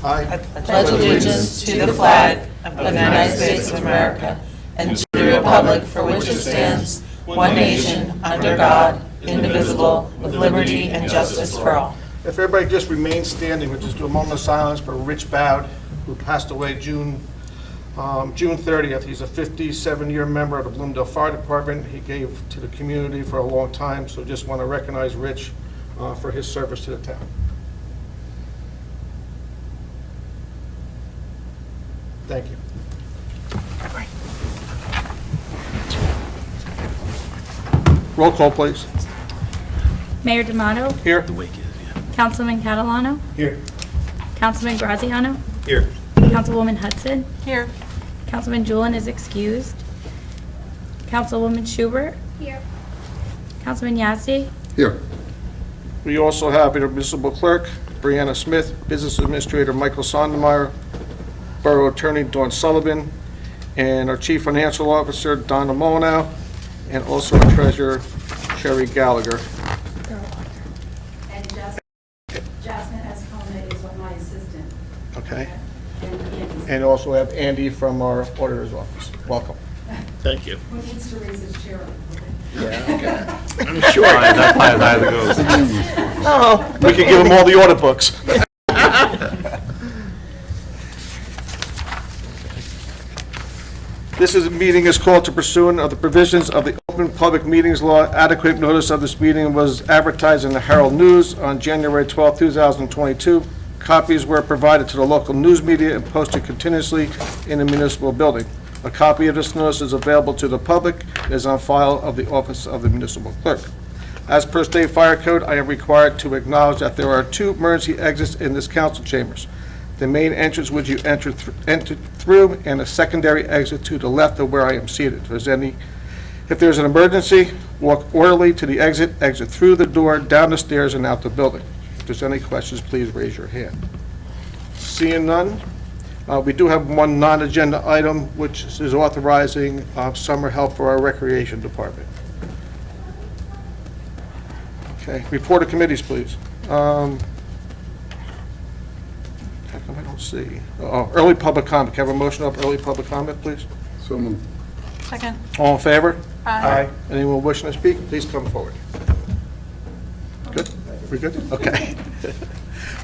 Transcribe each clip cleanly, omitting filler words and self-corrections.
I pledge allegiance to the flag of the United States of America and to the republic for which it stands, one nation, under God, indivisible, with liberty and justice for all. If everybody just remains standing, we'll just do a moment of silence for Rich Bowd, who passed away June 30th. He's a 57-year member of the Bloomingdale Fire Department. He gave to the community for a long time, so just want to recognize Rich for his service to the town. Thank you. Roll call, please. Mayor D'Amato, Here. Councilman Catalano, Here. Councilman Graziano, Here. Councilwoman Hudson, Here. Councilman Julian is excused, Councilwoman Schubert, Here. Councilman Yazdi, Here. We also have the municipal clerk, Brianna Smith, business administrator, Michael Sondermeyer, borough attorney, Dawn Sullivan, and our chief financial officer, Donna Molyneux, and also our treasurer, Sherry Gallagher. And Jasmine Escona is my assistant. Okay. And And also have Andy from our auditor's office. Welcome. Thank you. who needs to raise his chair up? I'm sure. That's probably as high as it goes. Oh, we could give them all the audit books. Meeting is called to pursuant of the provisions of the Open Public Meetings Law. Adequate notice of this meeting was advertised in the Herald News on January 12, 2022. Copies were provided to the local news media and posted continuously in the municipal building. A copy of this notice is available to the public and is on file of the office of the municipal clerk. As per state fire code, I am required to acknowledge that there are two emergency exits in this council chambers. The main entrance which you entered through, and a secondary exit to the left of where I am seated. If there's an emergency, walk orderly to the exit through the door, down the stairs, and out the building. If there's any questions, please raise your hand. Seeing none, we do have one non-agenda item, which is authorizing summer help for our recreation department. Okay, report of committees, please. How come I don't see? Oh, early public comment. Can I have a motion up early public comment, please? So moved. Second. All in favor? Aye. Anyone wishing to speak, please come forward. Good? We good? Okay.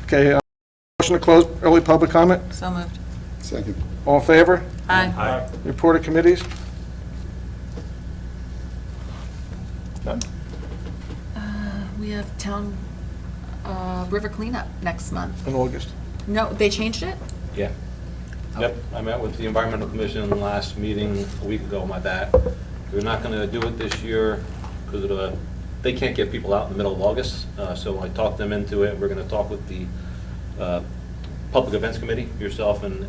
Okay, motion to close early public comment? So moved. Second. All in favor? Aye. Report of committees? None? We have town river cleanup next month. In August. No, they changed it? Yeah. Yep, I met with the Environmental Commission last meeting a week ago, my bad. We're not gonna do it this year because of they can't get people out in the middle of August. So I talked them into it. We're gonna talk with the Public Events Committee, yourself and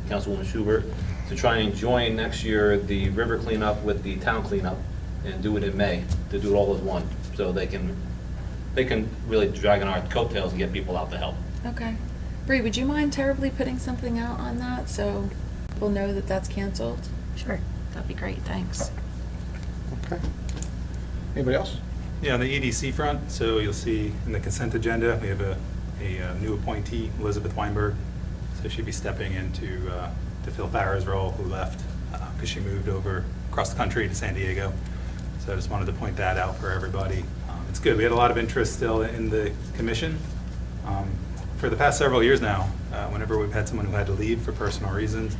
Councilwoman Schubert, to try and join next year the river cleanup with the town cleanup and do it in May, to do it all as one. So they can really drag on our coattails and get people out to help. Okay. Bree, would you mind terribly putting something out on that so people know that that's canceled? sure. That'd be great, thanks. Okay. Anybody else? Yeah, on the EDC front, so you'll see in the consent agenda, we have a new appointee, Elizabeth Weinberg. So she'd be stepping into to fill Farrah's role, who left because she moved over across the country to San Diego. So I just wanted to point that out for everybody. It's good. We had a lot of interest still in the commission. For the past several years now, whenever we've had someone who had to leave for personal reasons,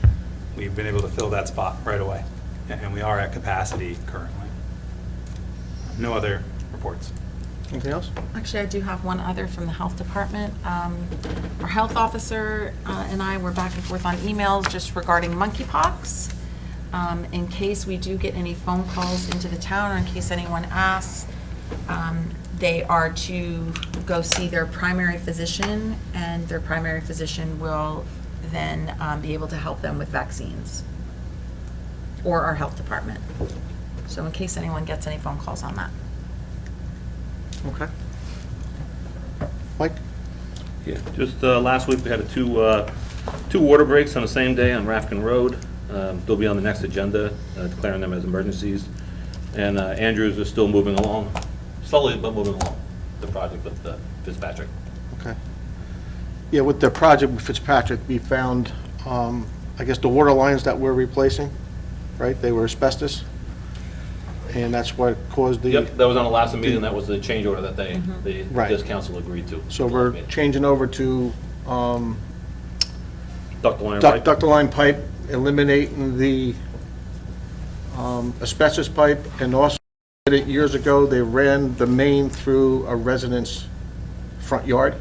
we've been able to fill that spot right away. And we are at capacity currently. No other reports. Anything else? Actually, I do have one other from the health department. Our health officer and I were back and forth on emails just regarding monkeypox. In case we do get any phone calls into the town, or in case anyone asks, they are to go see their primary physician, and their primary physician will then be able to help them with vaccines, or our health department. So in case anyone gets any phone calls on that. Okay. Mike? Yeah, just last week we had two water breaks on the same day on Rafkin Road. They'll be on the next agenda, declaring them as emergencies. And Andrews is still moving along, slowly but moving along, the project with Fitzpatrick. Okay. Yeah, with the project with Fitzpatrick, we found, I guess, the water lines that we're replacing, right? They were asbestos, and that's what caused the... Yep, that was on the last meeting, that was the change order that Right. this council agreed to. So we're changing over to Duct line, right? ductile line pipe, eliminating the asbestos pipe, and also did it years ago, they ran the main through a resident's front yard,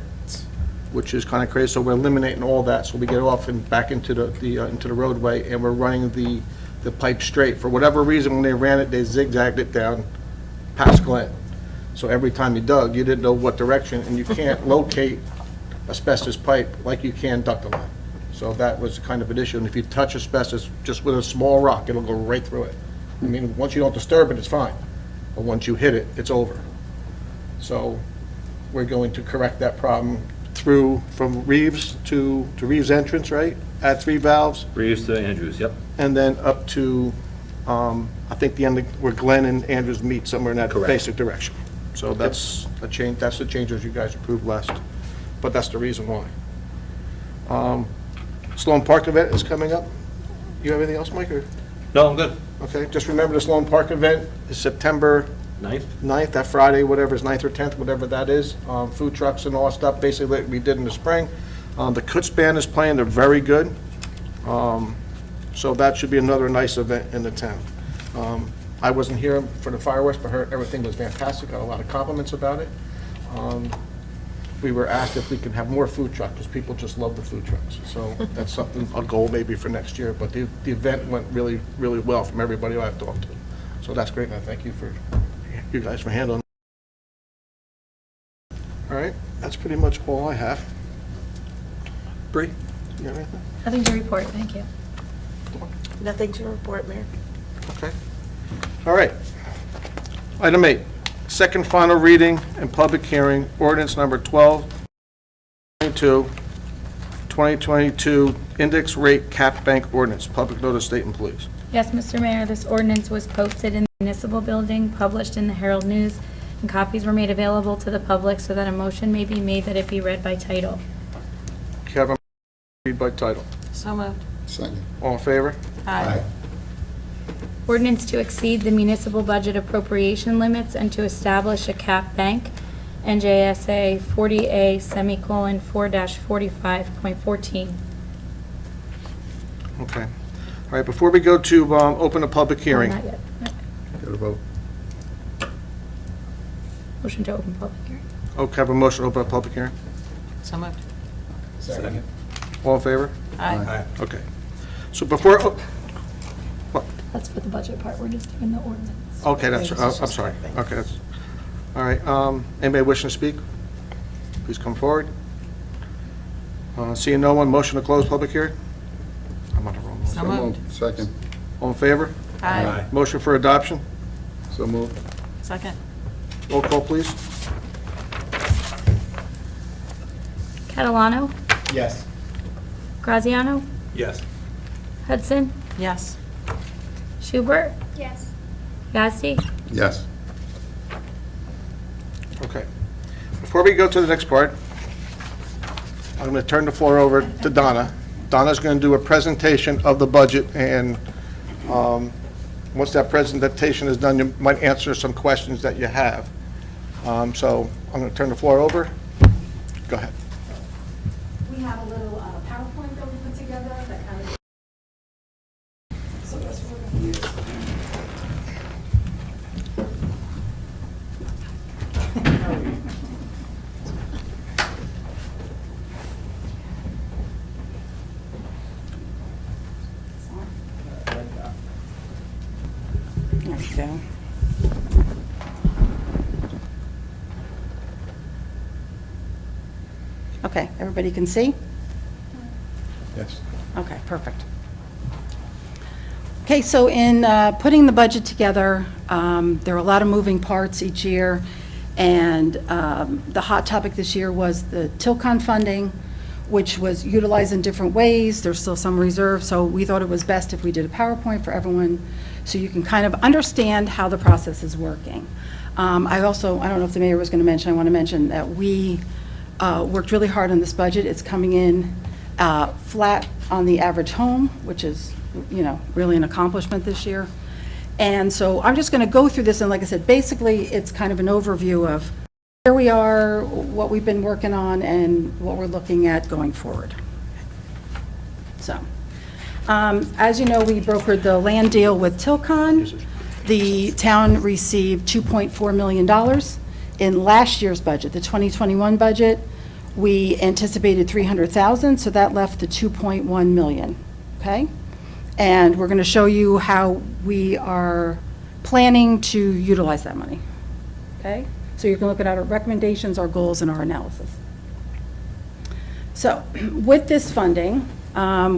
which is kind of crazy, so we're eliminating all that, so we get off and back into the roadway, and we're running the pipe straight. For whatever reason, when they ran it, they zigzagged it down past Glen. So every time you dug, you didn't know what direction, and you can't locate asbestos pipe like you can ductile line. So that was kind of an issue, and if you touch asbestos just with a small rock, it'll go right through it. I mean, once you don't disturb it, it's fine, but once you hit it, it's over. So we're going to correct that problem through, from Reeves to Reeves entrance, right? Add 3 valves, Reeves to Andrews, yep. and then up to, I think the end of, where Glenn and Andrews meet, somewhere in that Correct. basic direction. So that's a change, that's the changes you guys approved last, but that's the reason why. Sloan Park event is coming up. You have anything else, Mike, or? No, I'm good. Okay, just remember the Sloan Park event is September 9th, that Friday, whatever is 9th or 10th, whatever that is. Food trucks and all stuff, basically like we did in the spring. The Kutz Band is playing, they're very good. So that should be another nice event in the town. I wasn't here for the fireworks, but heard everything was fantastic, got a lot of compliments about it. We were asked if we could have more food trucks, because people just love the food trucks. So that's something, a goal maybe for next year, but the event went really, really well from everybody I've talked to. So that's great, and I thank you guys for handling it. All right, that's pretty much all I have. Bree, you have anything? Nothing to report, thank you. Nothing to report, Mayor. Okay. All right. Item 8, second final reading and public hearing, ordinance number 2022 index rate cap bank ordinance, public notice statement, please. Yes, Mr. Mayor, this ordinance was posted in the municipal building, published in the Herald News, and copies were made available to the public so that a motion may be made that it be read by title. Kevin, read by title. So moved. Second. All in favor? Aye. Ordinance to exceed the municipal budget appropriation limits and to establish a cap bank, NJSA 40A:4-45.14. Okay. All right, before we go to open a public hearing. Not yet. Got a vote. Motion to open public hearing. Okay, have a motion to open a public hearing. So moved. Second. All in favor? Aye. Okay. So before, That's for the budget part, we're just doing the ordinance. okay, that's, I'm sorry. Okay, that's, all right. Anybody wishing to speak? Please come forward. Seeing no one, motion to close public hearing? I'm on the wrong one. So moved. Second. All in favor? Aye. Motion for adoption? So moved. Second. Roll call, please. Catalano? Yes. Graziano? Yes. Hudson? Yes. Schubert? Yes. Yazdi? Yes. Okay. Before we go to the next part, I'm going to turn the floor over to Donna. Donna's going to do a presentation of the budget, and once that presentation is done, you might answer some questions that you have. So I'm going to turn the floor over. Go ahead. We have a little PowerPoint that we put together that kind of... So that's what we're going to use. There we go. Okay, everybody can see? Yes. Okay, perfect. Okay, so in putting the budget together, there are a lot of moving parts each year, and the hot topic this year was the TILCON funding, which was utilized in different ways. There's still some reserve, so we thought it was best if we did a PowerPoint for everyone so you can kind of understand how the process is working. I don't know if the mayor was going to mention, I want to mention that we worked really hard on this budget. It's coming in flat on the average home, which is, really an accomplishment this year. And so I'm just going to go through this, and like I said, basically, it's kind of an overview of where we are, what we've been working on, and what we're looking at going forward. So, as you know, we brokered the land deal with Tilcon. The town received $2.4 million in last year's budget, the 2021 budget. We anticipated $300,000, so that left the $2.1 million, okay? And we're going to show you how we are planning to utilize that money, okay? So you can look at our recommendations, our goals, and our analysis. So with this funding,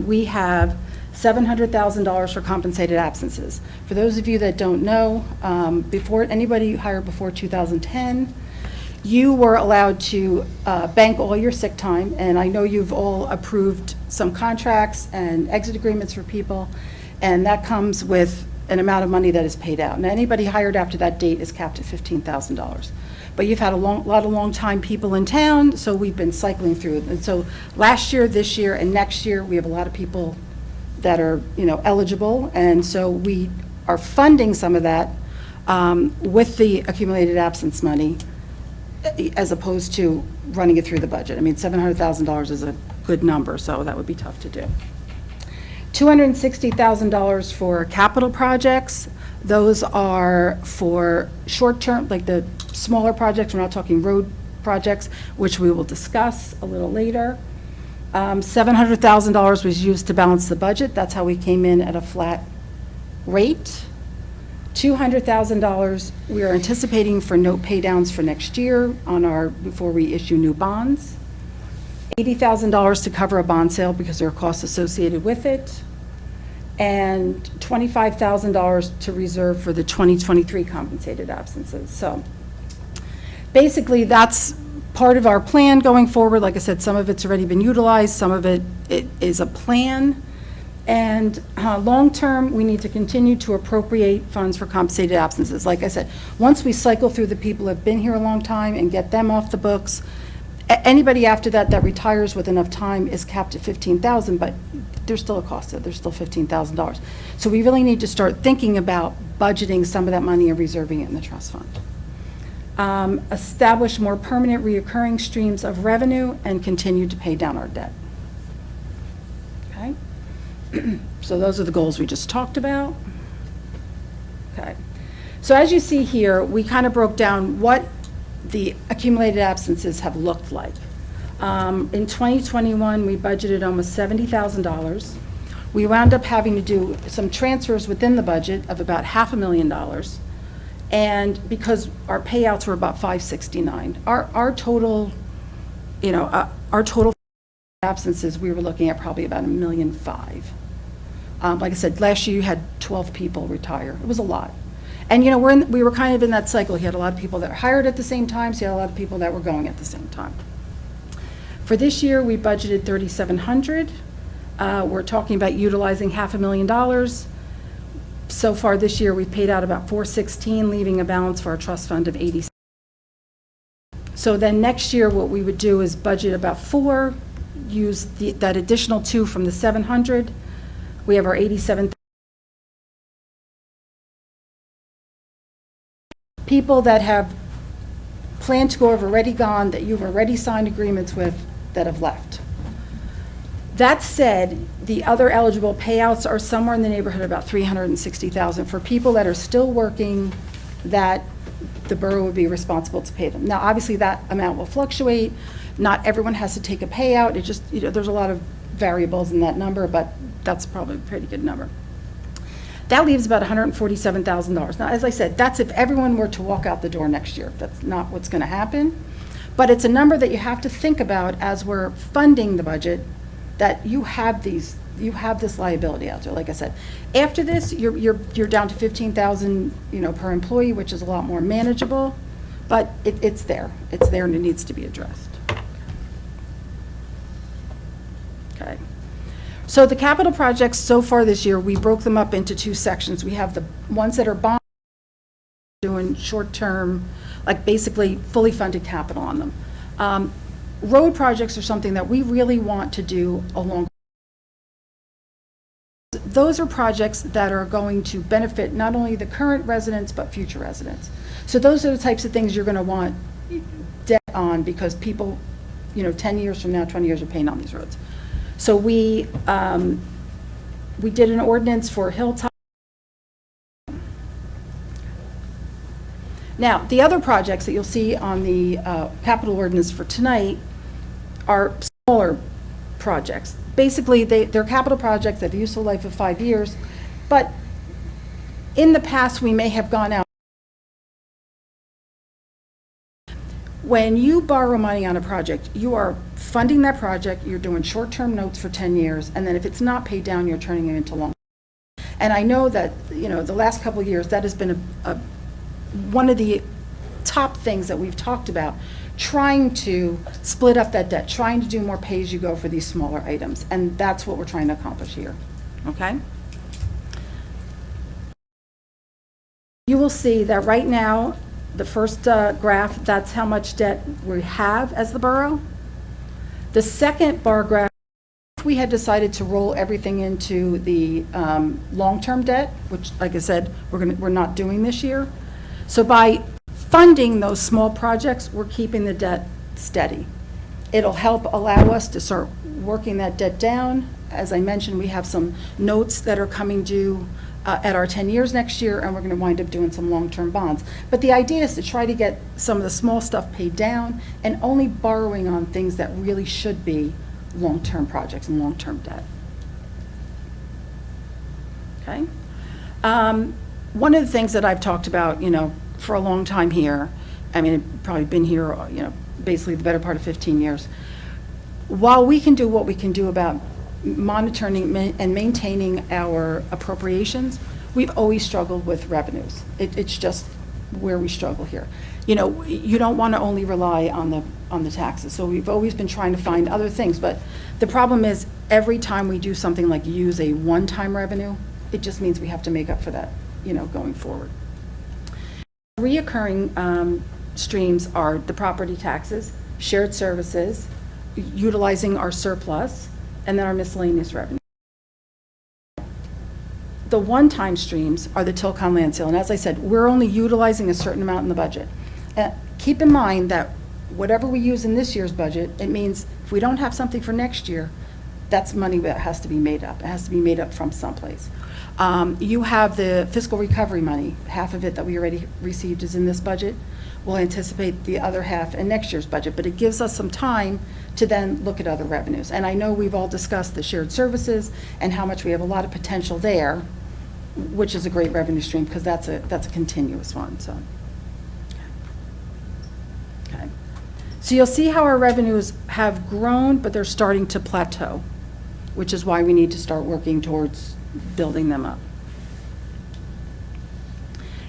we have $700,000 for compensated absences. For those of you that don't know, before anybody hired before 2010, you were allowed to bank all your sick time, and I know you've all approved some contracts and exit agreements for people, and that comes with an amount of money that is paid out. Now, anybody hired after that date is capped at $15,000. But you've had a lot of long-time people in town, so we've been cycling through it. And so last year, this year, and next year, we have a lot of people that are, eligible, and so we are funding some of that with the accumulated absence money, as opposed to running it through the budget. I mean, $700,000 is a good number, so that would be tough to do. $260,000 for capital projects. Those are for short-term, like the smaller projects. We're not talking road projects, which we will discuss a little later. $700,000 was used to balance the budget. That's how we came in at a flat rate. $200,000 we are anticipating for note paydowns for next year before we issue new bonds. $80,000 to cover a bond sale because there are costs associated with it. And $25,000 to reserve for the 2023 compensated absences. So basically, that's part of our plan going forward. Like I said, some of it's already been utilized, some of it is a plan. And long-term, we need to continue to appropriate funds for compensated absences. Like I said, once we cycle through the people who have been here a long time and get them off the books, anybody after that that retires with enough time is capped at $15,000, but there's still a cost to it. There's still $15,000. So we really need to start thinking about budgeting some of that money and reserving it in the trust fund. Establish more permanent reoccurring streams of revenue and continue to pay down our debt. Okay? So those are the goals we just talked about. Okay. So as you see here, we kind of broke down what the accumulated absences have looked like. In 2021, we budgeted almost $70,000. We wound up having to do some transfers within the budget of about $500,000. And because our payouts were about $569,000, our total, our total absences, we were looking at probably about $1.5 million. Like I said, last year you had 12 people retire. It was a lot. And we were kind of in that cycle. You had a lot of people that were hired at the same time, so you had a lot of people that were going at the same time. For this year, we budgeted $3,700. We're talking about utilizing $500,000. So far this year, we've paid out about $416,000, leaving a balance for our trust fund of $87,000. So then next year, what we would do is budget about $4,000, use that additional $2,000 from the $700,000. We have our $87,000. People that have planned to go have already gone, that you've already signed agreements with, that have left. That said, the other eligible payouts are somewhere in the neighborhood of about $360,000 for people that are still working, that the borough would be responsible to pay them. Now, obviously, that amount will fluctuate. Not everyone has to take a payout. It just, there's a lot of variables in that number, but that's probably a pretty good number. That leaves about $147,000. Now, as I said, that's if everyone were to walk out the door next year. That's not what's going to happen. But it's a number that you have to think about as we're funding the budget, that you have this liability out there. Like I said, after this, you're down to $15,000, per employee, which is a lot more manageable. But it's there. It's there, and it needs to be addressed. Okay. So the capital projects so far this year, we broke them up into two sections. We have the ones that are bond, doing short-term, like basically fully funded capital on them. road projects are something that we really want to do along. Those are projects that are going to benefit not only the current residents, but future residents. So those are the types of things you're going to want debt on, because people, 10 years from now, 20 years are paying on these roads. So we did an ordinance for Hilltop. Now, the other projects that you'll see on the capital ordinance for tonight are smaller projects. Basically, they're capital projects that have a useful life of 5 years, but in the past, we may have gone out. When you borrow money on a project, you are funding that project, you're doing short-term notes for 10 years, and then if it's not paid down, you're turning it into long. And I know that, the last couple of years, that has been one of the top things that we've talked about, trying to split up that debt, trying to do more pay-as-you-go for these smaller items, and that's what we're trying to accomplish here, okay? You will see that right now, the first graph, that's how much debt we have as the borough. The second bar graph, we had decided to roll everything into the long-term debt, which, like I said, we're not doing this year. So by funding those small projects, we're keeping the debt steady. It'll help allow us to start working that debt down. As I mentioned, we have some notes that are coming due at our 10 years next year, and we're going to wind up doing some long-term bonds. But the idea is to try to get some of the small stuff paid down and only borrowing on things that really should be long-term projects and long-term debt. Okay? One of the things that I've talked about, for a long time here, I've probably been here, basically the better part of 15 years. While we can do what we can do about monitoring and maintaining our appropriations, we've always struggled with revenues. It's just where we struggle here. You don't want to only rely on the taxes, so we've always been trying to find other things, but the problem is every time we do something like use a one-time revenue, it just means we have to make up for that, going forward. Reoccurring streams are the property taxes, shared services, utilizing our surplus, and then our miscellaneous revenue. The one-time streams are the Tilcon land sale, and as I said, we're only utilizing a certain amount in the budget. Keep in mind that whatever we use in this year's budget, it means if we don't have something for next year, that's money that has to be made up. It has to be made up from someplace. You have the fiscal recovery money. Half of it that we already received is in this budget. We'll anticipate the other half in next year's budget, but it gives us some time to then look at other revenues. And I know we've all discussed the shared services and how much we have a lot of potential there, which is a great revenue stream because that's a continuous one. So, okay. So you'll see how our revenues have grown, but they're starting to plateau, which is why we need to start working towards building them up.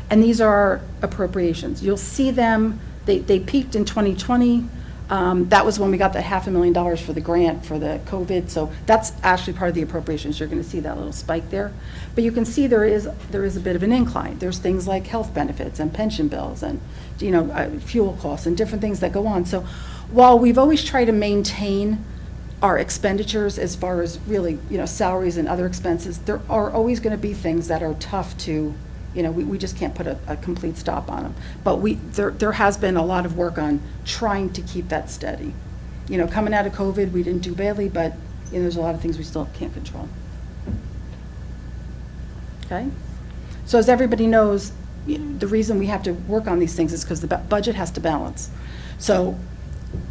And these are our appropriations. You'll see them, they peaked in 2020. That was when we got that $500,000 for the grant for the COVID. So that's actually part of the appropriations. You're going to see that little spike there. But you can see there is a bit of an incline. There's things like health benefits and pension bills and fuel costs and different things that go on. So while we've always tried to maintain our expenditures as far as really salaries and other expenses, there are always going to be things that are tough to we just can't put a complete stop on them. But there has been a lot of work on trying to keep that steady. Coming out of COVID, we didn't do badly, but there's a lot of things we still can't control. Okay? So as everybody knows, the reason we have to work on these things is because the budget has to balance. So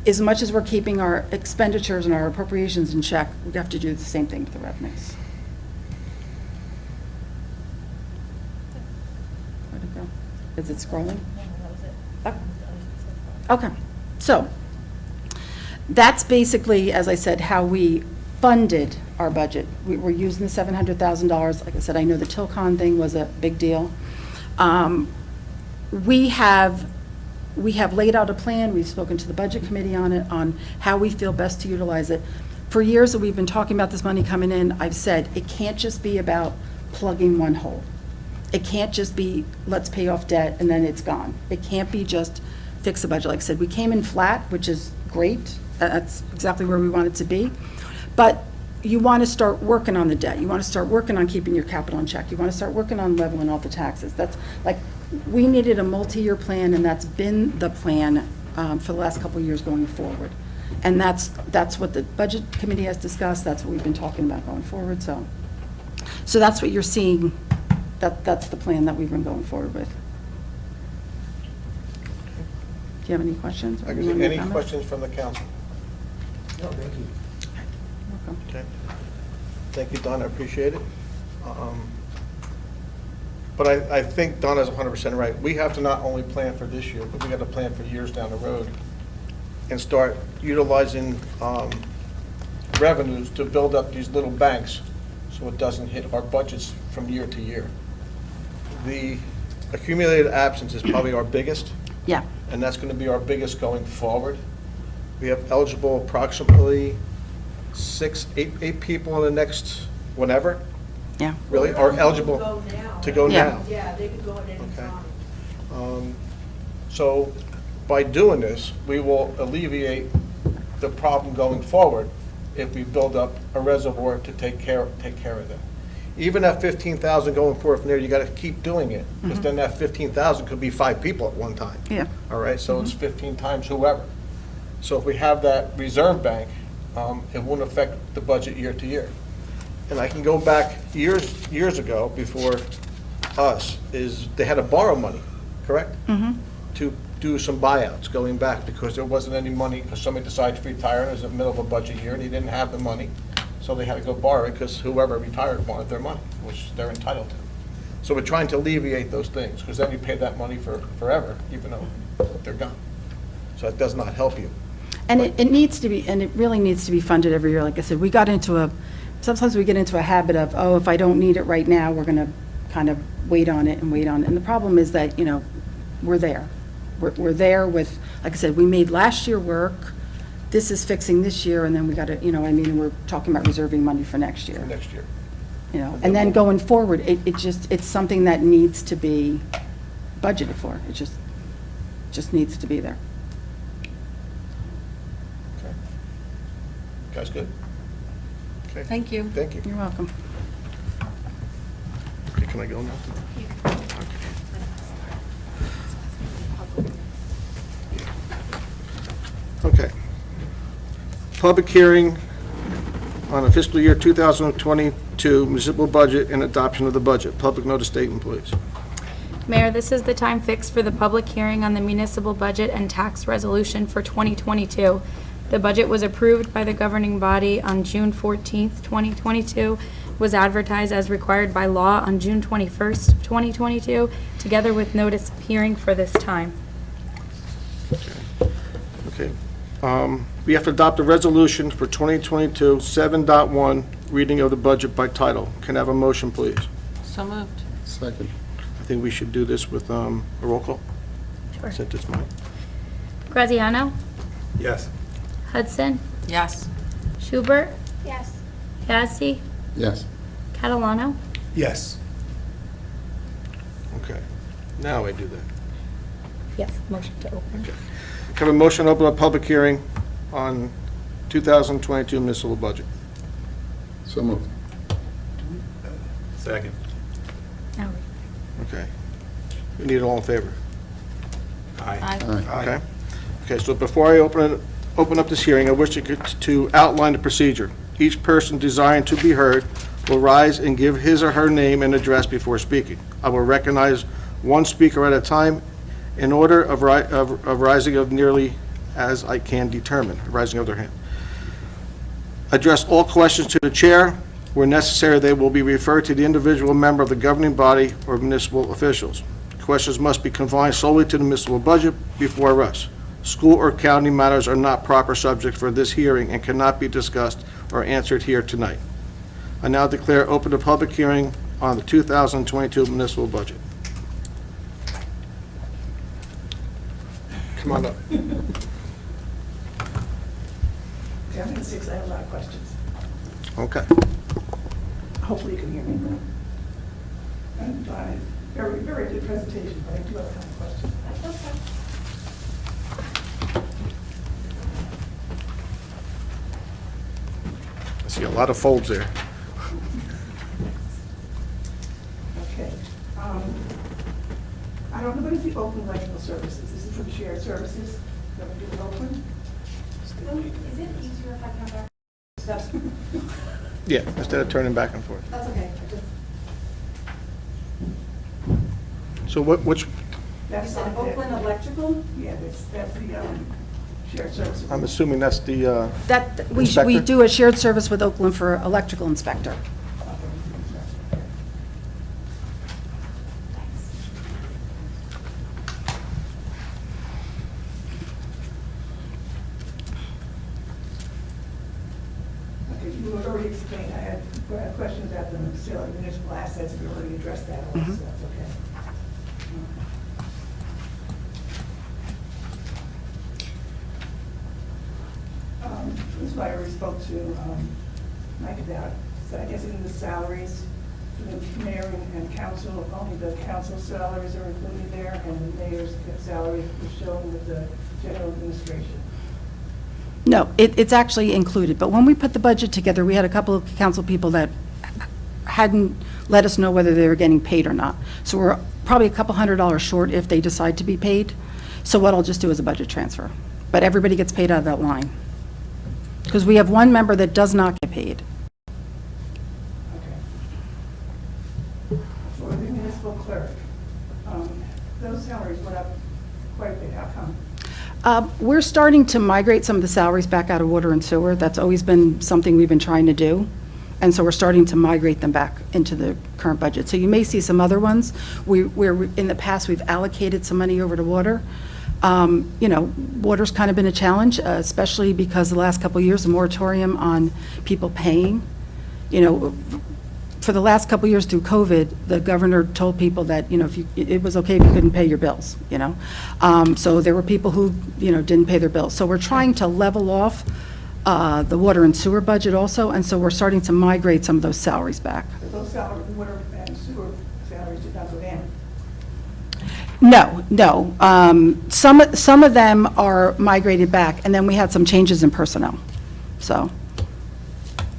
as much as we're keeping our expenditures and our appropriations in check, we have to do the same thing with the revenues. Where'd it go? Is it scrolling? Okay, so that's basically, as I said, how we funded our budget. We're using the $700,000. Like I said, I know the Tilcon thing was a big deal. We have laid out a plan. We've spoken to the budget committee on it, on how we feel best to utilize it. For years that we've been talking about this money coming in, I've said it can't just be about plugging one hole. It can't just be, let's pay off debt and then it's gone. It can't be just fix the budget. Like I said, we came in flat, which is great. That's exactly where we want it to be. But you want to start working on the debt. You want to start working on keeping your capital in check. You want to start working on leveling off the taxes. That's like, we needed a multi-year plan, and that's been the plan for the last couple of years going forward. And that's what the Budget Committee has discussed. That's what we've been talking about going forward. So that's what you're seeing. That's the plan that we've been going forward with. Do you have any questions? or you want Any comments? questions from the council? No, thank you. Welcome. Okay. Thank you, Don, I appreciate it. But I think Donna's 100% right. We have to not only plan for this year, but we got to plan for years down the road and start utilizing revenues to build up these little banks so it doesn't hit our budgets from year to year. The accumulated absence is probably our biggest, Yeah. and that's going to be our biggest going forward. We have eligible approximately 8 people in the next whenever, Yeah. really, are eligible to go Yeah. now. Yeah, they could go at any Okay. time. So by doing this, we will alleviate the problem going forward if we build up a reservoir to take care of them. Even at 15,000 going forward from there, you got to keep doing it, because then that 15,000 could be 5 people at one time. Yeah. All right, so it's 15 times whoever. So if we have that reserve bank, it won't affect the budget year to year. And I can go back years ago, before us, is they had to borrow money, correct? To do some buyouts going back, because there wasn't any money, because somebody decided to retire, and it was in the middle of a budget year, and he didn't have the money, so they had to go borrow it, because whoever retired wanted their money, which they're entitled to. So we're trying to alleviate those things, because then you pay that money for forever, even though they're gone. So that does not help you. And it needs to be, and it really needs to be funded every year. Like I said, sometimes we get into a habit of, oh, if I don't need it right now, we're going to kind of wait on it. And the problem is that, we're there. We're there with, like I said, we made last year work. This is fixing this year, and then we got to, we're talking about reserving money for next year. Next year. And then going forward, it's something that needs to be budgeted for. It just needs to be there. Okay. Guys, good? Okay. Thank you. Thank you. You're welcome. Okay, can I go now? Okay. Public hearing on the fiscal year 2022 municipal budget and adoption of the budget. Public notice statement, please. Mayor, this is the time fixed for the public hearing on the municipal budget and tax resolution for 2022. The budget was approved by the governing body on June 14th, 2022, was advertised as required by law on June 21st, 2022, together with notice of hearing for this time. Okay. We have to adopt a resolution for 2022 7.1, reading of the budget by title. Can I have a motion, please? So moved. Second. I think we should do this with a roll call, Sure. since it's mine. Graziano? Yes. Hudson? Yes. Schubert? Yes. Yazdi? Yes. Catalano? Yes. Okay. Now I do that. Yes, motion to open. Okay. Can I have a motion to open a public hearing on 2022 municipal budget? So moved. Second. Now, Okay. We need it all in favor. Aye. Aye. Okay? Okay, so before I open up this hearing, I wish to outline the procedure. Each person desiring to be heard will rise and give his or her name and address before speaking. I will recognize one speaker at a time in order of rising of nearly as I can determine, rising of their hand. Address all questions to the chair. Where necessary, they will be referred to the individual member of the governing body or municipal officials. Questions must be confined solely to the municipal budget before us. School or county matters are not proper subject for this hearing and cannot be discussed or answered here tonight. I now declare open the public hearing on the 2022 municipal budget. Come on up. Okay, I'm in 6, I have a lot of questions. Okay. Hopefully you can hear me. And very, very good presentation, but I do have a couple of questions. See a lot of folds there. Okay. I don't know, what is the Oakland Electrical Services? This is for the shared services that we do in Oakland? Is it easier if I come back? That's Yeah, instead of turning back and forth. okay. So which, That's You said Oakland Electrical? Yeah, that's the shared services. I'm assuming that's the, That, we Inspector? do a shared service with Oakland for electrical inspector. Okay, you have already explained, I had questions about the sale of municipal assets, we already addressed that also, Mm-hmm. so that's okay. This is why I already spoke to Mike about, so I guess in the salaries, for the mayor and council, only the council salaries are included there, and the mayor's salary is shown with the general administration. No, it's actually included, but when we put the budget together, we had a couple of council people that hadn't let us know whether they were getting paid or not. So we're probably a couple $100 short if they decide to be paid. So what I'll just do is a budget transfer. But everybody gets paid out of that line. Because we have one member that does not get paid. Okay. For the municipal clerk, those salaries went up quite a bit, how come? We're starting to migrate some of the salaries back out of water and sewer. That's always been something we've been trying to do. And so we're starting to migrate them back into the current budget. So you may see some other ones where in the past we've allocated some money over to water. You know, water's kind of been a challenge, especially because the last couple of years, the moratorium on people paying. You know, for the last couple of years through COVID, the governor told people that, you know, it was okay if you couldn't pay your bills, you know. So there were people who, you know, didn't pay their bills. So we're trying to level off the water and sewer budget also, and so we're starting to migrate some of those salaries back. But those salaries, water and sewer salaries did not go down. No. Some of them are migrated back, and then we had some changes in personnel, so.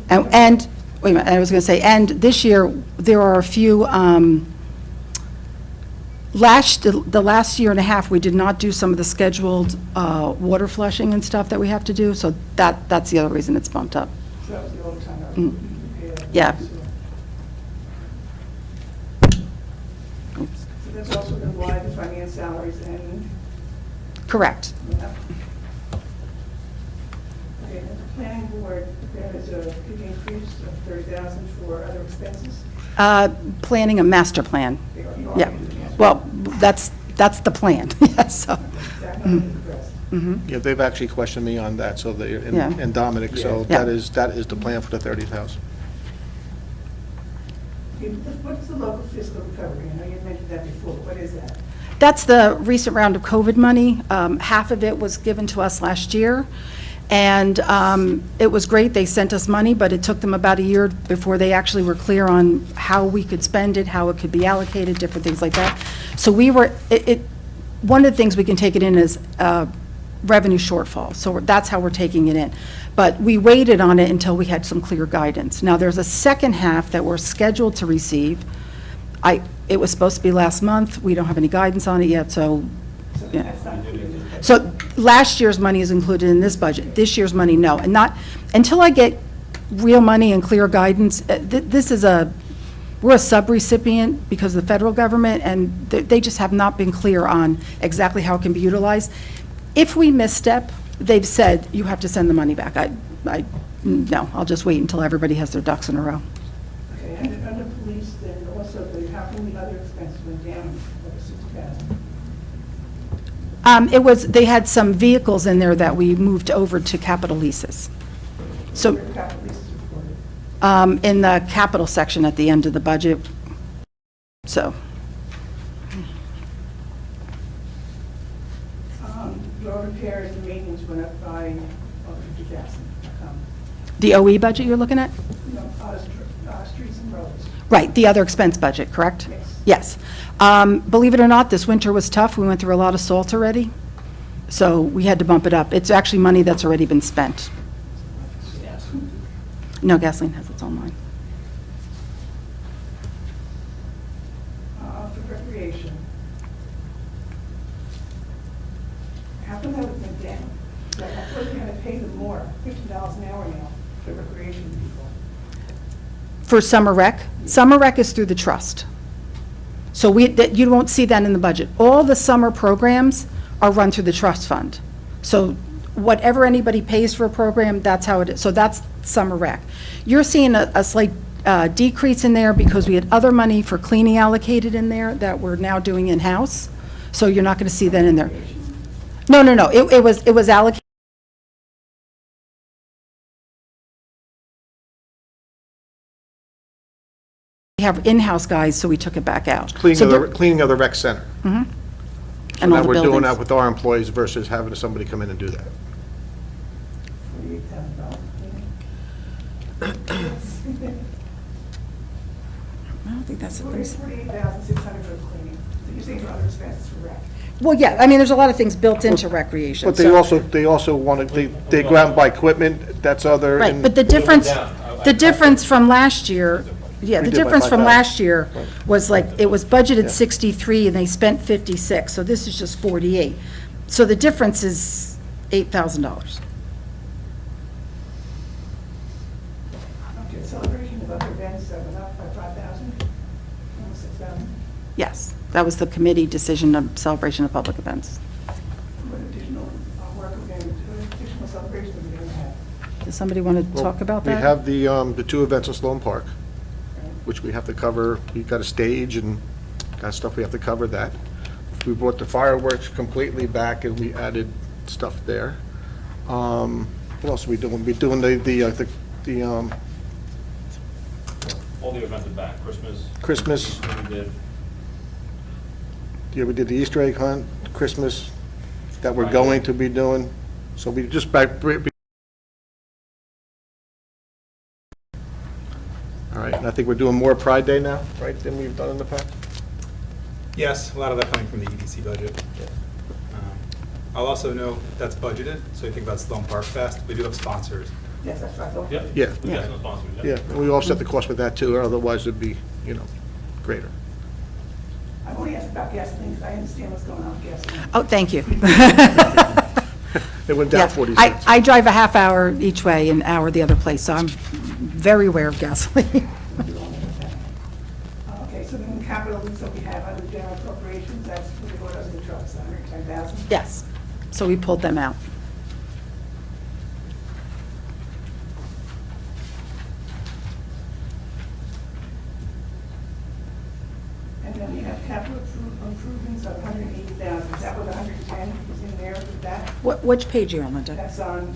And wait a minute, I was going to say, and this year, there are a few, the last year and a half, we did not do some of the scheduled water flushing and stuff that we have to do, so that's the other reason it's bumped up. So that was the overtime. Yeah. So that's also been why the finance salaries and, Correct. yeah. Okay, and the planning board, there is a big increase of 30,000 for other expenses. Planning a master plan. You are Yeah. doing that. Well, that's the plan, yes, so. Exactly, not addressed. yeah, they've actually questioned me on that, so they, Yeah. and Dominic, so Yeah. that is the plan for the 30,000. Okay, what is the local fiscal recovery? I know you mentioned that before, what is that? That's the recent round of COVID money. Half of it was given to us last year, and it was great. They sent us money, but it took them about a year before they actually were clear on how we could spend it, how it could be allocated, different things like that. So we were, one of the things we can take it in is revenue shortfall. So that's how we're taking it in. But we waited on it until we had some clear guidance. Now, there's a second half that we're scheduled to receive. It was supposed to be last month. We don't have any guidance on it yet, so, So yeah. that's not included in this budget. So last year's money is included in this budget. This year's money, no. And not, until I get real money and clear guidance, this is we're a sub-recipient because of the federal government, and they just have not been clear on exactly how it can be utilized. If we misstep, they've said, you have to send the money back. No, I'll just wait until everybody has their ducks in a row. Okay, and under police, then also, how come the other expenses went down over 60,000? They had some vehicles in there that we moved over to capital leases. So, Where the capital leases reported? in the capital section at the end of the budget, so. Road repairs and maintenance went up by over 50,000. How come? The OE budget you're looking at? No, streets and roads. Right, the other expense budget, correct? Yes. Yes. Believe it or not, this winter was tough. We went through a lot of salt already, so we had to bump it up. It's actually money that's already been spent. No, gasoline has its own line. For recreation. How come that would went down? Like, I thought we were gonna pay them more, $50 an hour now for recreation people. For summer rec, summer rec is through the trust. So you won't see that in the budget. All the summer programs are run through the trust fund. So whatever anybody pays for a program, that's how it is. So that's summer rec. You're seeing a slight decrease in there because we had other money for cleaning allocated in there that we're now doing in-house. So you're not going to see that in there. No, it was allocated. We have in-house guys, so we took it back out. Cleaning So of the, there- cleaning of the rec center. And So all now the we're doing that buildings. with our employees versus having somebody come in and do that. $48,000. I don't think that's, $48,600 for cleaning. So you're saying for other expenses for rec? well, yeah, I mean, there's a lot of things built into recreation. But they so- also want to, they go out and buy equipment, that's other. Right, and- but the difference from last year, yeah, We the did by difference from 5,000. last year was like, it was budgeted 63 and they spent 56, so this is just 48. So the difference is $8,000. Okay, celebration of other events, that went up by 5,000, almost 6,000. Yes, that was the committee decision of celebration of public events. What additional work are we going to do, additional celebrations are we going to have? Does somebody want to Well, talk about We that? have the two events in Sloan Park, which we have to cover. We've got a stage and got stuff we have to cover that. We brought the fireworks completely back and we added stuff there. What else are we doing? We're doing the All the events are back, Christmas. we did. Yeah, we did the Easter egg hunt, Christmas, that we're going to be doing. So we just all right, and I think we're doing more Pride Day now, right, than we've done in the past? Yes, a lot of that coming from the EDC budget. I'll also note that's budgeted, so you think about Sloan Park Fest, we do have sponsors. Yes, that's right. Yeah. Yeah. We got some sponsors, Yeah, and we offset the cost with that too, or otherwise it'd be, greater. I only asked about gasoline, because I understand what's going on with gasoline. Oh, thank you. It went Yeah, down 40 cents. I drive a half hour each way, an hour the other place, so I'm very aware of gasoline. Okay, so then the capital, so we have under general appropriations, that's what goes in the trucks, 110,000. Yes, so we pulled them out. And then we have capital improvements of 180,000. Is that what 110 is in there with that? Which page are you on, Linda? That's on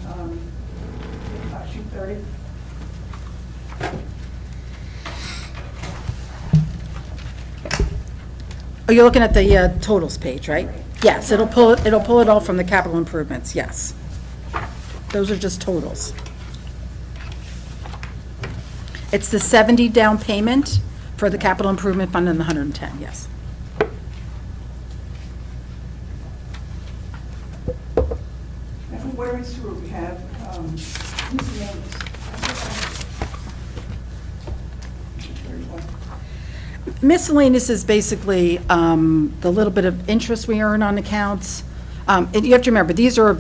sheet 30. Oh, you're looking at the totals page, right? Yes, it'll pull it all from the capital improvements, yes. Those are just totals. It's the 70 down payment for the capital improvement fund and the 110, yes. And from water and sewer, we have miscellaneous. Miscellaneous is basically the little bit of interest we earn on accounts. And you have to remember, these are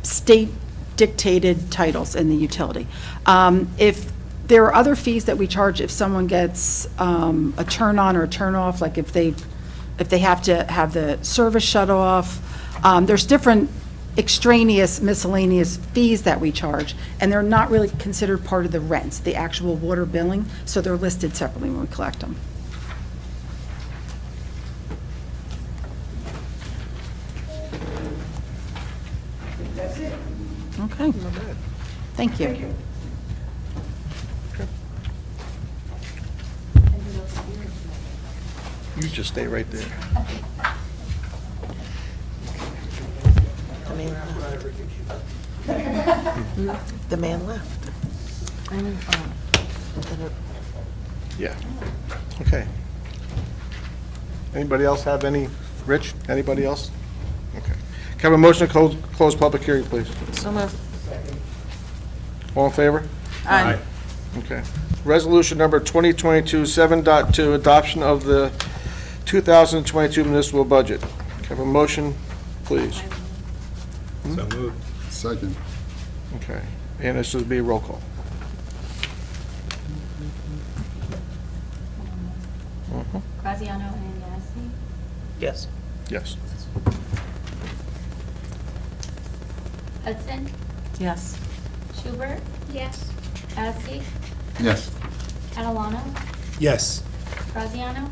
state-dictated titles in the utility. If there are other fees that we charge if someone gets a turn-on or a turn-off, like if they have to have the service shut off, there's different extraneous miscellaneous fees that we charge, and they're not really considered part of the rents, the actual water billing, so they're listed separately when we collect them. That's it. Okay. Thank you. Thank you. You just stay right there. The man left. Yeah. Okay. Anybody else have any, Rich, anybody else? Okay. Can I have a motion to close public hearing, please? So moved. All in favor? Aye. Okay. Resolution number 2022 7.2, adoption of the 2022 municipal budget. Can I have a motion, please? So moved. Second. Okay. And this will be a roll call. Graziano and Yazdi. Yes. Yes. Hudson, Yes. Schubert. Yes. Yazdi, Yes. Catalano, Yes. Graziano.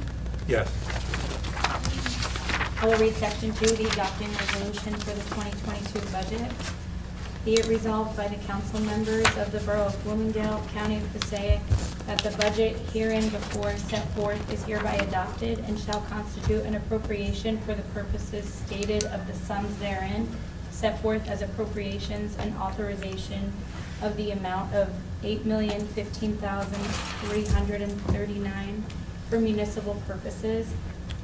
Yes. I will read Section 2, the adopting resolution for the 2022 budget. Be it resolved by the council members of the Borough of Bloomingdale, County of Passaic, that the budget herein before set forth is hereby adopted and shall constitute an appropriation for the purposes stated of the sums therein, set forth as appropriations and authorization of the amount of $8,015,339 for municipal purposes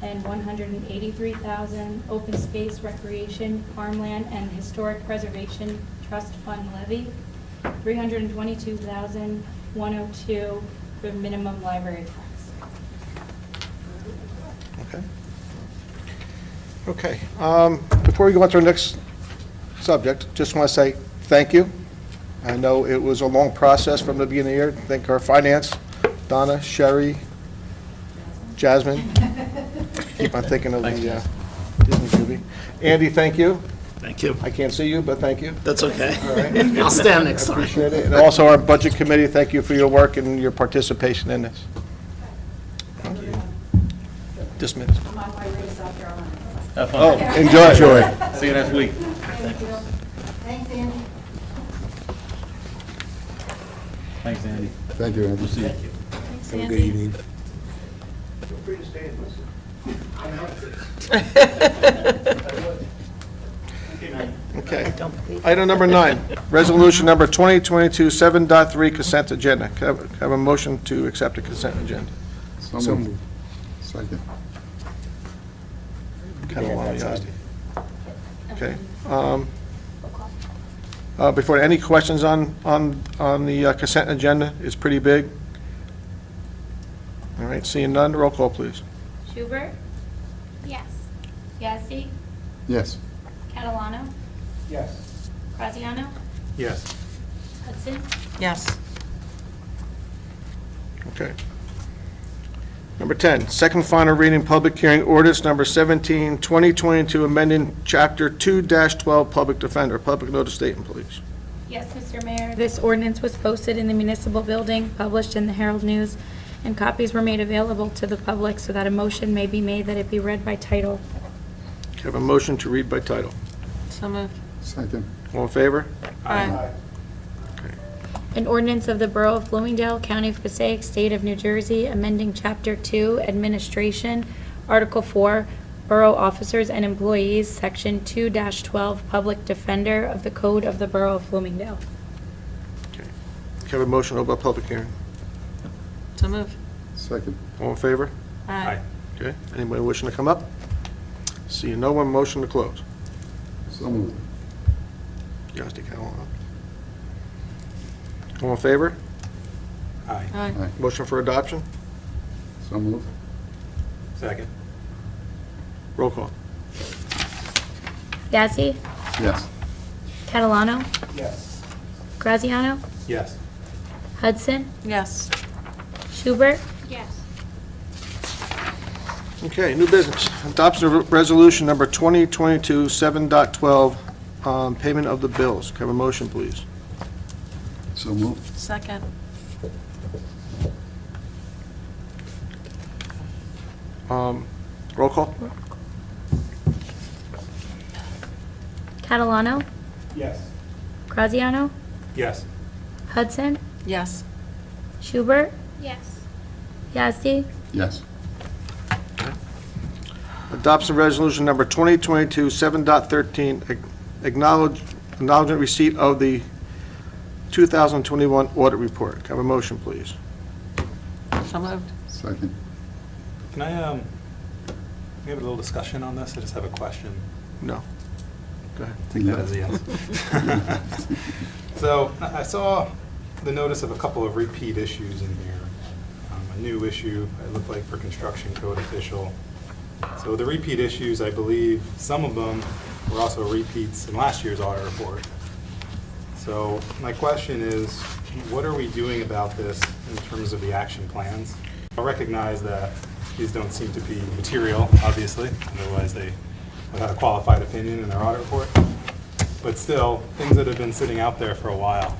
and $183,000 open space recreation, farmland, and historic preservation trust fund levy, $322,102 for minimum library tax. Okay. Okay. Before we go on to our next subject, just want to say thank you. I know it was a long process from the beginning of the year. Thank our finance, Donna, Sherry, Jasmine. Keep on thinking of the Disney movie. Andy, thank you. Thank you. I can't see you, but thank you. That's okay. All right. I'll stand next time. Appreciate it. And also our budget committee, thank you for your work and your participation in this. Dismissed. I'm on my way to South Carolina. Have fun. Oh, enjoy. See you next week. Thanks, Andy. Thanks, Andy. Thank you, Andy. See you. Thanks, Have a Andy. good evening. Feel free to stay and listen. Okay. Item number 9, resolution number 2022 7.3, consent agenda. Can I have a motion to accept the consent agenda? So moved. Second. Catalano, Yazdi. Okay. Before, any questions on the consent agenda? It's pretty big. All right, seeing none, roll call, please. Schubert. Yes. Yazdi, Yes. Catalano, Yes. Graziano, Yes. Hudson, Yes. Okay. Number 10, second final reading, public hearing, ordinance number 17, 2022, amending Chapter 2-12, Public Defender. Public notice statement, please. Yes, Mr. Mayor. This ordinance was posted in the municipal building, published in the Herald News, and copies were made available to the public so that a motion may be made that it be read by title. Can I have a motion to read by title? So moved. Second. All in favor? Aye. An ordinance of the Borough of Bloomingdale, County of Passaic, State of New Jersey, amending Chapter 2, Administration, Article 4, Borough Officers and Employees, Section 2-12, Public Defender of the Code of the Borough of Bloomingdale. Okay. Can I have a motion to open a public hearing? So moved. Second. All in favor? Aye. Okay. Anybody wishing to come up? Seeing no one, motion to close. So moved. Yazdi, Catalano. All in favor? Aye. Aye. Aye. Motion for adoption? So moved. Second. Roll call. Yazdi, Yes. Catalano, Yes. Graziano, Yes. Hudson, Yes. Schubert, Okay, new business. Adoption of resolution number 2022 7.12, payment of the bills. Can I have a motion, please? So moved. Second. Roll call? Catalano, Yes. Graziano, Yes. Hudson, Yes. Schubert, Yazdi, Yes. Adoption resolution number 2022 7.13, acknowledgement receipt of the 2021 audit report. Can I have a motion, please? So moved. Second. Can I, we have a little discussion on this? I just have a question. No. Go ahead. Take that as a yes. So I saw the notice of a couple of repeat issues in here. A new issue, it looked like for construction code official. So the repeat issues, I believe, some of them were also repeats in last year's audit report. So my question is, what are we doing about this in terms of the action plans? I recognize that these don't seem to be material, obviously, otherwise they would have a qualified opinion in their audit report. But still, things that have been sitting out there for a while.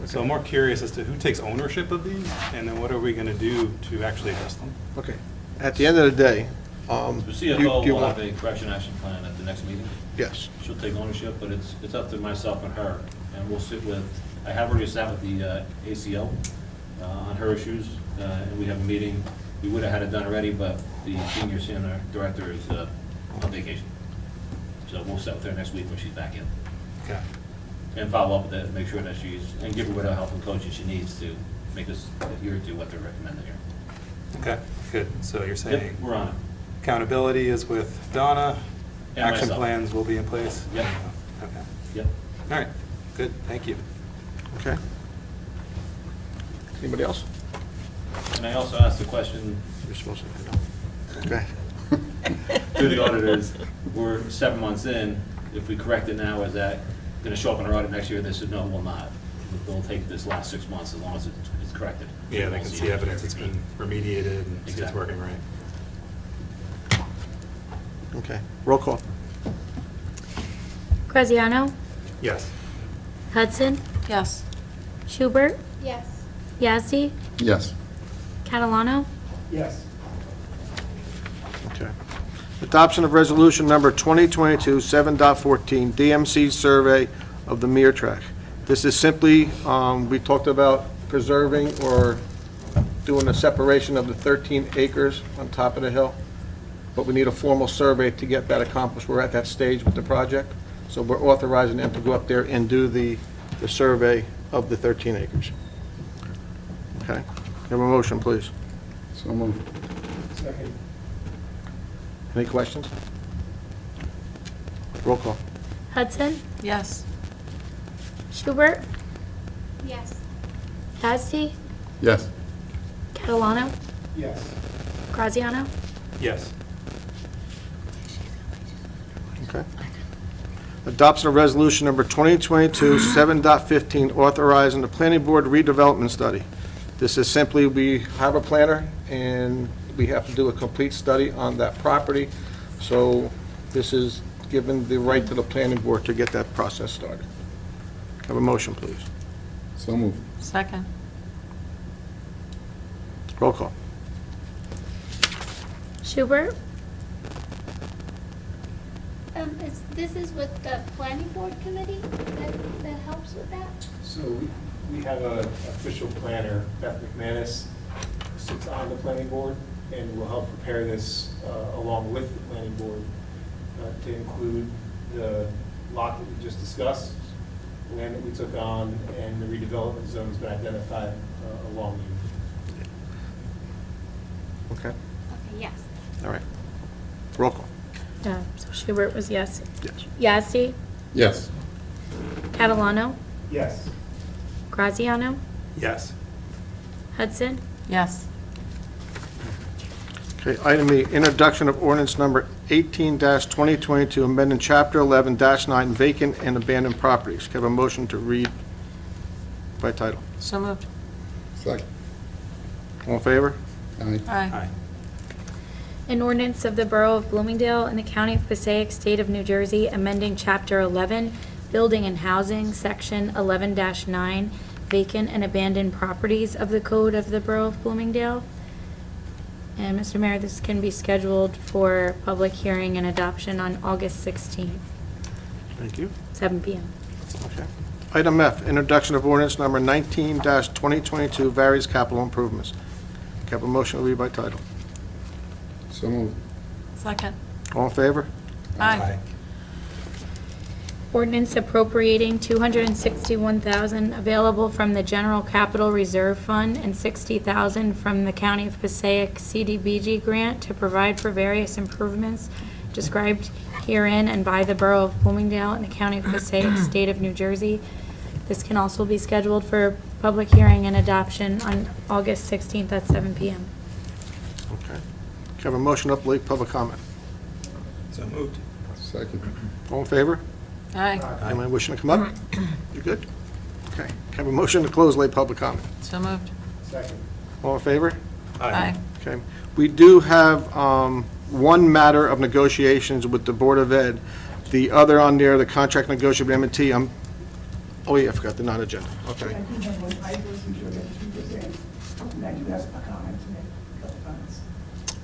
So I'm more curious as to who takes ownership of these, and then what are we going to do to actually address them? Okay. At the end of the day, The you CFO will want- have a correction action plan at the next meeting. yes. She'll take ownership, but it's up to myself and her. And we'll sit with, I have already sat with the ACO on her issues, and we have a meeting. We would have had it done already, but the senior director is on vacation. So we'll sit with her next week when she's back in. Okay. And follow up with it, make sure that and give her whatever help and coaching she needs to make us adhere to what they're recommending here. Okay, good. So you're saying Yep, we're on it. accountability is with Donna, And action myself. plans will be in place? Yep. Okay. Yep. All right, good, thank you. Okay. Anybody else? And I also asked the question You're supposed to. Okay. to the auditors, we're 7 months in, if we correct it now, is that going to show up in our audit next year? They said, no, it will not. They'll take this last 6 months as long as it's corrected. Yeah, they can see evidence it's been remediated and see it's Exactly. working right. Okay. Roll call. Graziano? Yes. Hudson? Yes. Schubert? Yes. Yazdi? Yes. Catalano? Yes. Okay. Adoption of resolution number 2022 7.14, DMC survey of the Mere Track. This is simply, we talked about preserving or doing a separation of the 13 acres on top of the hill, but we need a formal survey to get that accomplished. We're at that stage with the project, so we're authorizing them to go up there and do the survey of the 13 acres. Okay. Have a motion, please. So moved. Second. Any questions? Roll call. Hudson? Yes. Schubert? Yes. Yazdi? Yes. Catalano? Yes. Graziano? Yes. Okay. Adoption of resolution number 2022 7.15, authorizing the planning board redevelopment study. This is simply, we have a planner, and we have to do a complete study on that property. So this is given the right to the planning board to get that process started. Have a motion, please. So moved. Second. Roll call. Schubert? This is with the planning board committee that helps with that? So we have an official planner, Beth McManus, who sits on the planning board and will help prepare this along with the planning board to include the lot that we just discussed, the land that we took on, and the redevelopment zone has been identified along the Okay, Okay, yes. all right. Roll call. So Schubert was yes. Yes. Yazdi? Yes. Catalano? Yes. Graziano? Yes. Hudson? Yes. Okay, item E, introduction of ordinance number 18-2022, amending chapter 11-9 vacant and abandoned properties. Can I have a motion to read by title? So moved. Second. All in favor? Aye. Aye. Aye. An ordinance of the Borough of Bloomingdale and the County of Passaic, State of New Jersey, amending Chapter 11, Building and Housing, Section 11-9, vacant and abandoned properties of the Code of the Borough of Bloomingdale. And Mr. Mayor, this can be scheduled for public hearing and adoption on August 16th, Thank you. 7 p.m. Okay. Item F, introduction of ordinance number 19-2022, various capital improvements. Can I have a motion to read by title? So moved. Second. All in favor? Aye. Ordinance appropriating $261,000 available from the General Capital Reserve Fund and $60,000 from the County of Passaic CDBG grant to provide for various improvements described herein and by the Borough of Bloomingdale and the County of Passaic, State of New Jersey. This can also be scheduled for public hearing and adoption on August 16th at 7 PM. Okay. Can I have a motion up late public comment? So moved. Second. All in favor? Aye. Anyone wishing to come up? You good? Okay. Can I have a motion to close late public comment? So moved. Second. All in favor? Aye. Okay. We do have one matter of negotiations with the Board of Ed. The other on there, the contract negotiation with M&T, oh yeah, I forgot the non-agenda. Okay. I do have one, I wasn't sure that you were saying, and I do have a comment to make, a couple comments.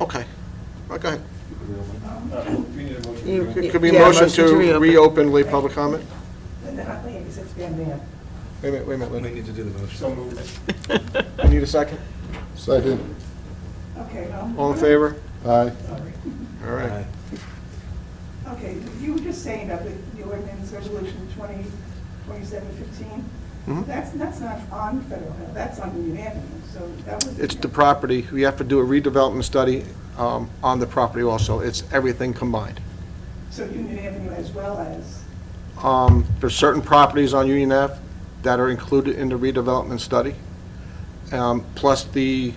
Okay. Well, go ahead. We need a motion. It could be a motion to reopen late public comment? And then I think it's Van Dam. Wait a minute, We need to do the motion. So moved. I need a second. Second. Okay. All in favor? Aye. Sorry. All right. Aye. Okay, you were just saying about the ordinance resolution 2715. Mhm. That's not on Federal Hill, that's on Union Avenue, so that was. It's the property. We have to do a redevelopment study on the property also. It's everything combined. So Union Avenue as well as, There's certain properties on Union Ave that are included in the redevelopment study, plus the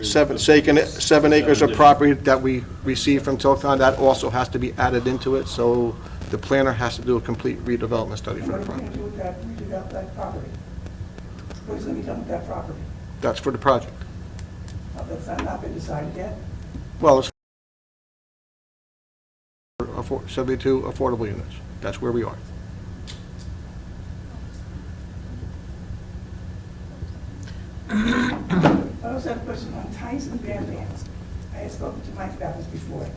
7 acres of property that we received from Tilcon, that also has to be added into it, so the planner has to do a complete redevelopment study and for what the are we going property. to do with that, redevelop that property? What is going to be done with that property? That's for the project. That's not been decided yet? Well, it's 72 affordable units. That's where we are. I also have a question on Tyson Van Dams. I had spoken to Mike about this before.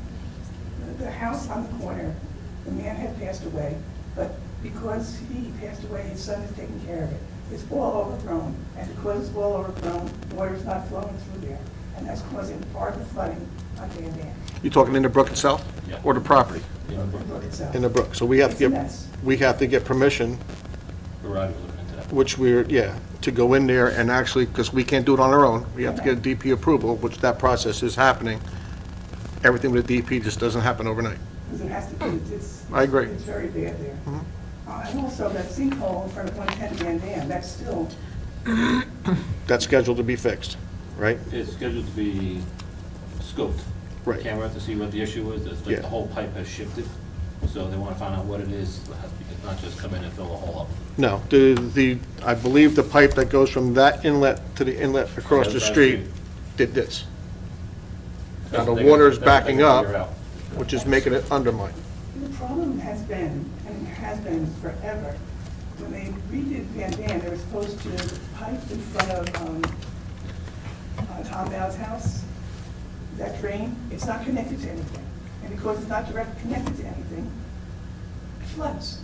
The house on the corner, the man had passed away, but because he passed away, his son is taking care of it. It's all overgrown, and because it's all overgrown, water's not flowing through there, and that's causing part of the flooding on Van Dam. You talking in the brook itself? Yeah. Or the property? The brook itself. In the brook. So we have It's to a get, mess. we have to get permission, Rod was looking into that. which we're, yeah, to go in there and actually, because we can't do it on our own, we have to get a DP approval, which that process is happening. Everything with a DP just doesn't happen overnight. Because it has to be, it's. I agree. It's very bad there. Mhm. And also that sinkhole in front of 110 Van Dam, that's still, That's scheduled to be fixed, right? It's scheduled to be scoped. Right. Camera to see what the issue is. It's like Yeah. the whole pipe has shifted, so they want to find out what it is. It's not just come in and fill the hole up. No, I believe the pipe that goes from that inlet to the inlet across the Other side of street did this. Now the water's backing up, which is making it undermine. the problem has been, and has been forever, when they redid Van Dam, they were supposed to pipe in front of Tom Dow's house, that drain, it's not connected to anything. And because it's not directly connected to anything, it floods.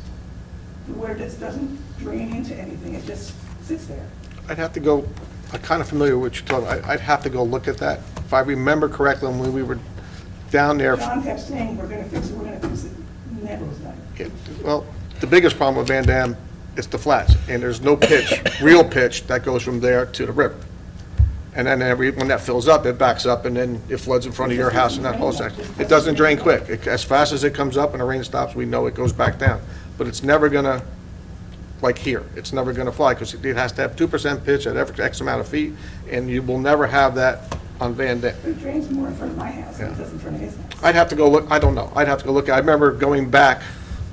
The water just doesn't drain into anything, it just sits there. I'd have to go, I'm kind of familiar with what you're talking about. I'd have to go look at that. If I remember correctly, when we were down there, John kept saying, we're gonna fix it, never was done. well, the biggest problem with Van Dam is the flats, and there's no pitch, real pitch, that goes from there to the river. And then when that fills up, it backs up, and then it floods in front of your house and that whole section. It doesn't drain quick. As fast as it comes up and the rain stops, we know it goes back down. But it's never gonna, like here, it's never gonna fly, because it has to have 2% pitch at every X amount of feet, and you will never have that on Van Dam. But it drains more in front of my house than it Yeah. does in front of his house. I'd have to go look, I don't know, I'd have to go look. I remember going back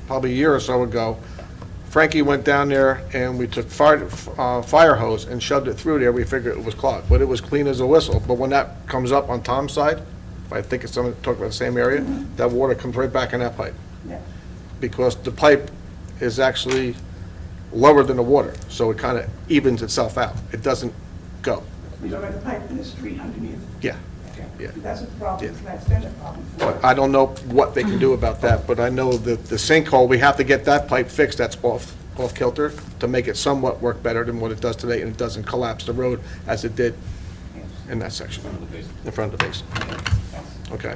probably a year or so ago, Frankie went down there and we took fire hose and shoved it through there. We figured it was clogged, but it was clean as a whistle. But when that comes up on Tom's side, if I think it's someone talking about the same area, that water comes right back in that pipe. Yeah. Because the pipe is actually lower than the water, so it kind of evens itself out. It doesn't go. We don't have the pipe in the street underneath. Yeah. Okay. Yeah. That's what the problem is, Yeah. that's been the problem for. But I don't know what they can do about that, but I know that the sinkhole, we have to get that pipe fixed, that's off kilter, to make it somewhat work better than what it does today, and it doesn't collapse the road as it did in that section, in front of the basin. Okay.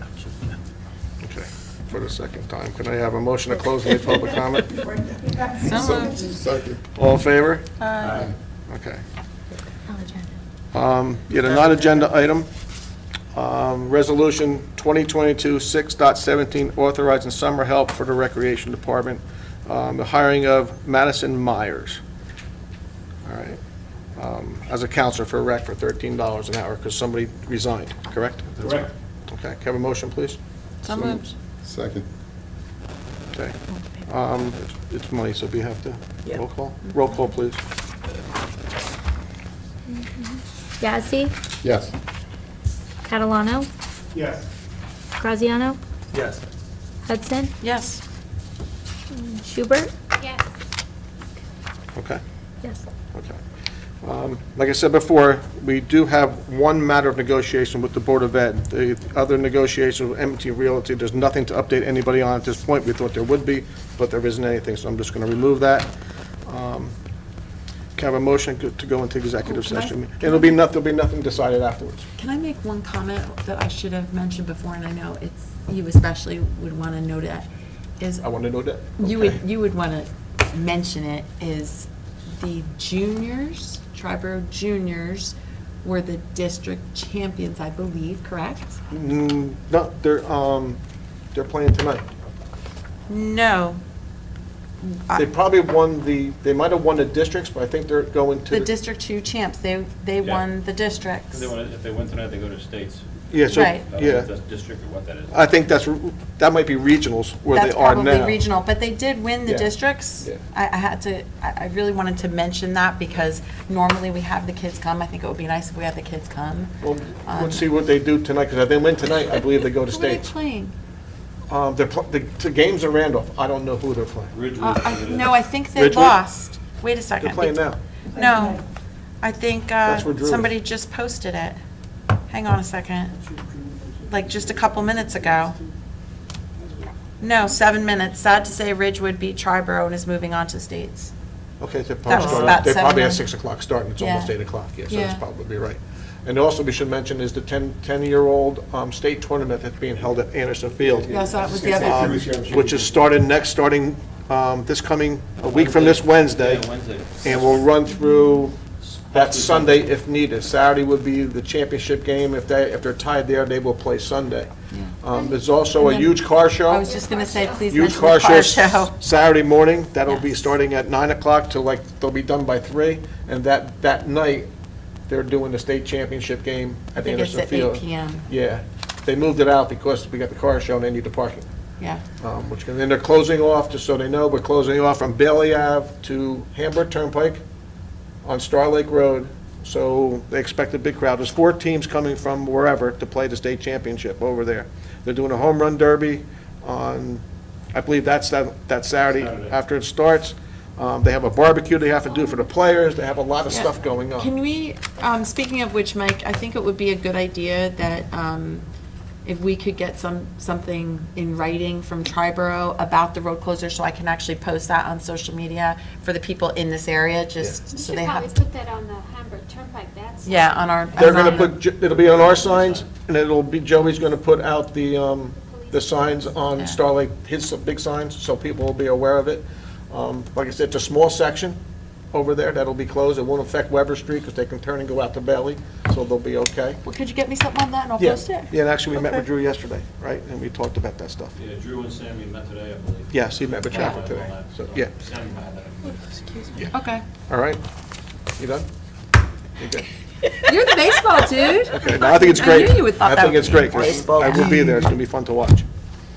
Okay, for the second time. Can I have a motion to close the public comment? So moved. Second. All in favor? Aye. Okay. No agenda. Yet a non-agenda item, Resolution 2022 6.17, authorizing summer help for the Recreation Department, the hiring of Madison Myers. All right. As a counselor for rec for $13 an hour because somebody resigned, correct? Correct. Okay, can I have a motion, please? So moved. Second. Okay. It's money, so we have to, Yeah. roll call? Roll call, please. Yazdi, Yes. Catalano, Yes. Graziano, Yes. Hudson, Yes. Schubert. Yes. Okay. Yes. Okay. Like I said before, we do have one matter of negotiation with the Board of Ed. The other negotiation with M&T Realty, there's nothing to update anybody on at this point. We thought there would be, but there isn't anything, so I'm just going to remove that. Can I have a motion to go into executive Can I- session? There'll be nothing decided afterwards. Can I make one comment that I should have mentioned before, and I know it's, you especially would want to note it, is I want to know that. you Okay. would want to mention it, is the juniors, Triborough juniors, were the district champions, I believe, correct? No, they're playing tonight. No. They probably they might have won the districts, but I think they're going to. The District 2 champs, they won the districts. If they win tonight, they go to states. Yeah, so, Right. yeah. That's district or what that is. I think that might be regionals where they That's are now. probably regional, but they did win the Yeah. districts. Yeah. I really wanted to mention that because normally we have the kids come. I think it would be nice if we had the kids come. Well, let's see what they do tonight, because if they win tonight, I believe they go to Who are they states. playing? The game's in Randolph. I don't know who they're playing. Ridgewood. No, I think they Ridgewood? lost. Wait a second. They're playing now. No, I think That's where Drew is. somebody just posted it. Hang on a second. Like just a couple minutes ago. No, 7 minutes. Sad to say Ridgewood beat Triborough and is moving on to states. Okay, That was they about probably 7. have 6 o'clock start, and it's almost Yeah. 8 o'clock, yeah, so Yeah. that's probably right. And also, we should mention is the 10-year-old state tournament that's being held at Anderson Field. Yes, that was the It's other. Which is starting this coming, a week from this Wednesday, Yeah, Wednesday. and will run through that Sunday if needed. Saturday would be the championship game. If they're tied there, they will play Sunday. There's also a And then- huge car show. I was just going to say, please Huge mention the car show show. Saturday morning. That'll be Yes. starting at 9 o'clock till they'll be done by 3. And that night, they're doing the state championship game I at think it's Anderson at Field. 8 PM. Yeah. They moved it out because we got the car show and they need the parking. Yeah. And then they're closing off, just so they know, we're closing off from Bailey Ave to Hamburg Turnpike on Star Lake Road. So they expect a big crowd. There's 4 teams coming from wherever to play the state championship over there. They're doing a home run derby on, I believe that's that Saturday after it starts. They have a barbecue they have to do for the players. They have a lot of Yeah. stuff going on. Can we, speaking of which, Mike, I think it would be a good idea that if we could get something in writing from Triborough about the road closure, so I can actually post that on social media for the people in this area, just We so should they probably have. put that on the Hamburg Turnpike, that's. Yeah, on our. They're gonna on- it'll be on our signs, and it'll be, Joey's gonna put out the signs on Yeah. Star Lake, his big signs, so people will be aware of it. Like I said, it's a small section over there that'll be closed. It won't affect Weber Street, because they can turn and go out to Bailey, so they'll be okay. Well, could you get me something on that and I'll Yeah, post it? yeah, and actually, we met with Okay. Drew yesterday, right, and we talked about that stuff. Yeah, Drew and Sammy met today, I believe. Yes, he met with Traffic today, so, yeah, Sammy might have that. Excuse me. Okay. all right. You done? You good? You're the baseball dude. Okay, no, I think it's I great. knew you would thought I that think would it's be great, 'cause baseball. I will be there, it's gonna be fun to watch,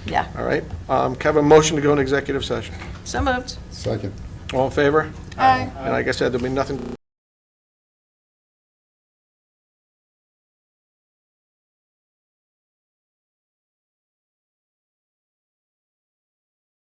Yeah. all right? Can I have a motion to go into executive session? So moved. Second. All in favor? Aye. And like I said, there'll be nothing